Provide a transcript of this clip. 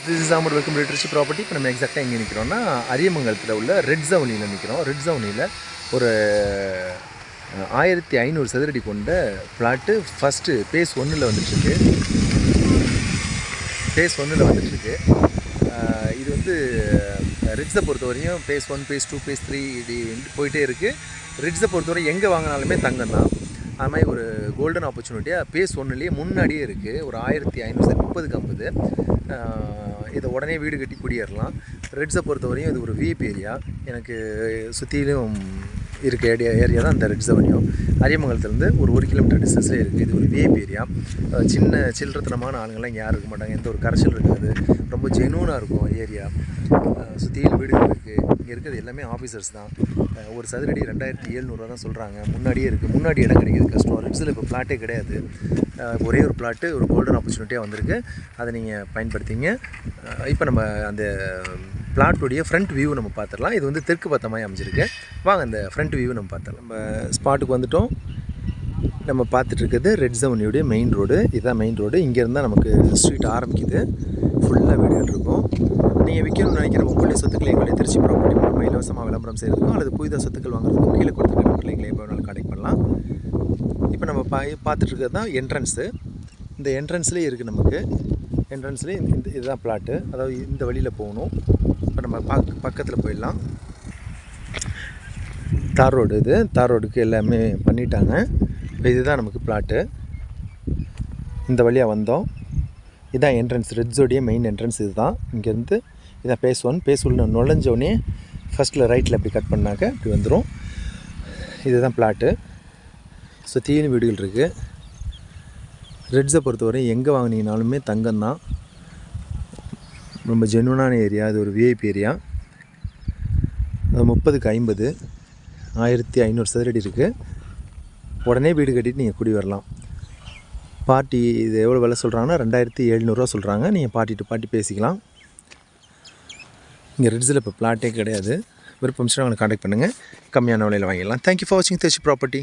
This is Ahmad welcome literature property. இப்போ நம்ம எக்ஸாக்டாக எங்கே நிற்கிறோம்னா அரியமங்கலத்தில் உள்ள ரெட் ஜவுனியில் நிற்கிறோம். ரெட் ஜவுனியில் ஒரு 1500 சதுரடி கொண்ட பிளாட்டு ஃபஸ்ட்டு பேஸ் 1ல் வந்துட்டுருக்கு. இது வந்து ரிட்ஸை பொறுத்தவரையும் பேஸ் 1, பேஸ் 2, பேஸ் 3 இது போயிட்டே இருக்குது. ரிட்ஸை பொறுத்தவரை எங்கே வாங்கினாலுமே தங்கம் தான். அது மாதிரி ஒரு கோல்டன் ஆப்பர்ச்சுனிட்டியாக பேஸ் 1லேயே முன்னாடியே இருக்குது. ஒரு 1500 30 இதை உடனே வீடு கட்டி குடியேறலாம். ரெட்ஸை பொறுத்தவரையும் இது ஒரு விஐபி ஏரியா. எனக்கு சுற்றிலும் இருக்க ஏரியா தான் இந்த ரெட் ஜவுனியும். அரியமங்கலத்துலேருந்து ஒரு 1 கிலோமீட்டர் டிஸ்டன்ஸ்லேயே இருக்குது. இது ஒரு விஐபி ஏரியா. சின்ன சில்லறத்தனமான ஆளுங்கள்லாம் இங்கே யாரும் இருக்க மாட்டாங்க. எந்த ஒரு கரைச்சல் இருக்காது. ரொம்ப ஜெனூனாக இருக்கும் ஏரியா. சுற்றிலும் வீடுகள் இருக்குது. இங்கே இருக்கிறது எல்லாமே ஆஃபீஸர்ஸ் தான். ஒரு சதுரடி 2700 தான் சொல்கிறாங்க. முன்னாடியே இருக்குது. முன்னாடி இடம் கிடைக்கிது கஷ்டம். ரெட்ஸில் இப்போ பிளாட்டே கிடையாது. ஒரே ஒரு பிளாட்டு ஒரு கோல்டன் ஆப்பர்ச்சுனிட்டியாக வந்திருக்கு. அதை நீங்கள் பயன்படுத்திங்க. இப்போ நம்ம அந்த பிளாட்டுடைய ஃப்ரண்ட் வியூ நம்ம பார்த்துடலாம். இது வந்து தெற்கு பத்தமாக அமைஞ்சிருக்கு. வாங்க அந்த ஃப்ரண்ட் வியூ நம்ம பார்த்துடலாம். நம்ம ஸ்பாட்டுக்கு வந்துவிட்டோம். நம்ம பார்த்துட்ருக்கிறது ரெட் ஜவுனியுடைய மெயின் ரோடு. இதுதான் மெயின் ரோடு. இங்கேருந்தால் நமக்கு ஸ்ட்ரீட் ஆரம்பிக்குது. ஃபுல்லாக வீடுகள் இருக்கும். நீங்கள் விற்கணும்னு நினைக்கிற உங்களுடைய சொத்துக்களை எங்களுடைய திருச்சி ப்ராப்பர்ட்டி மூலமாக இலவசமாக விளம்பரம் செய்கிறதுக்கும் அல்லது புதிதாக சொத்துக்கள் வாங்குறதுக்கும் கீழே கொடுத்துருக்க நம்பரில் எங்களை எப்போ வேணாலும் கான்டெக்ட் பண்ணலாம். இப்போ நம்ம பார்த்துட்ருக்கிறது தான் என்ட்ரன்ஸு. இந்த என்ட்ரன்ஸ்லேயே இருக்குது நமக்கு. என்ட்ரன்ஸ்லேயே இதுதான் பிளாட்டு. அதாவது இந்த வழியில் போகணும். இப்போ நம்ம பக்கத்தில் போயிடலாம். தார் ரோடு இது. தார் ரோடுக்கு எல்லாமே பண்ணிட்டாங்க. இப்போ இதுதான் நமக்கு பிளாட்டு. இந்த வழியாக வந்தோம். இதுதான் என்ட்ரன்ஸ். ரெட்ஸோடைய மெயின் என்ட்ரன்ஸ் இது தான். இங்கேருந்து இதான் பேஸ் 1. பேஸ் 1 நுழைஞ்சோடனே ஃபஸ்ட்டில் ரைட்டில் இப்படி கட் பண்ணாக்க இப்படி வந்துடும். இதுதான் பிளாட்டு. சுற்றியும் வீடுகள் இருக்குது. ரெட்ஸை பொறுத்தவரை எங்கே வாங்கினீங்கனாலுமே தங்கம் தான். ரொம்ப ஜென்யூனான ஏரியா. அது ஒரு விஐபி ஏரியா. 30க்கு 50 1500 சதுரடி இருக்குது. உடனே வீடு கட்டிட்டு நீங்கள் குடி வரலாம். பார்ட்டி இது எவ்வளோ விலை சொல்கிறாங்கன்னா 2700 சொல்கிறாங்க. நீங்கள் பார்ட்டி டு பார்ட்டி பேசிக்கலாம். இங்கே ரெட்ஸில் இப்போ பிளாட்டே கிடையாது. விருப்பம் அவங்களை கான்டாக்ட் பண்ணுங்கள். கம்மியான விலையில் வாங்கிடலாம். தேங்க்யூ ஃபார் வாட்சிங் திருச்சி ப்ராப்பர்ட்டி.